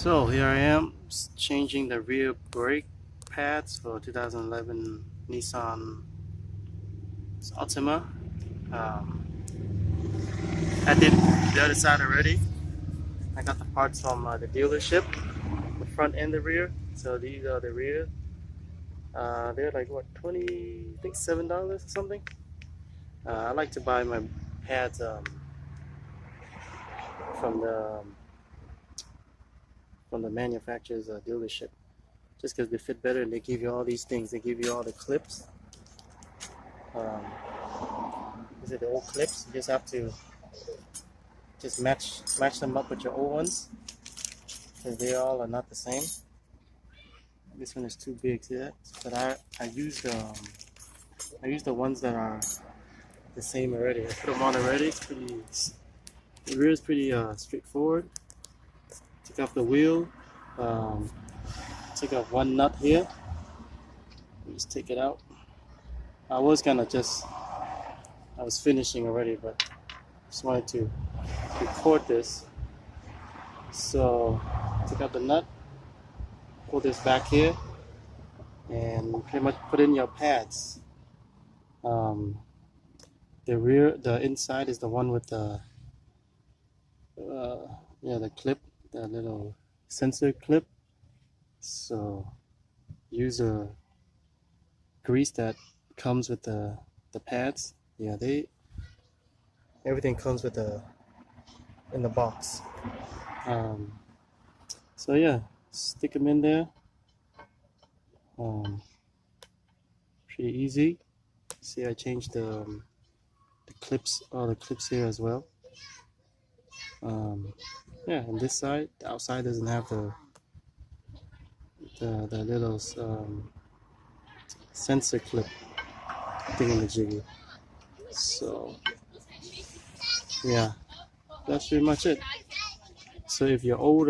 So here I am changing the rear brake pads for 2011 Nissan Altima. I did the other side already. I got the parts from the dealership, the front and the rear. So these are the rear. They're like what, I think $7 or something. I like to buy my pads from the manufacturer's dealership, just because they fit better and they give you all these things. They give you all the clips. These are the old clips. You just have to just match them up with your old ones, because they all are not the same. This one is too big, see that? But I used the ones that are the same already. I put them on already. The rear is pretty straightforward. Take off the wheel. Take off one nut here. Just take it out. I was finishing already, but just wanted to record this. So take out the nut, pull this back here, and pretty much put in your pads. The inside is the one with the the clip, the little sensor clip. So use a grease that comes with the pads. Yeah, everything comes with in the box. So yeah, stick them in there. Pretty easy. See, I changed the clips, all the clips here as well. Yeah, on this side, the outside doesn't have the little sensor clip thingamajiggy. So yeah, that's pretty much it. So if your old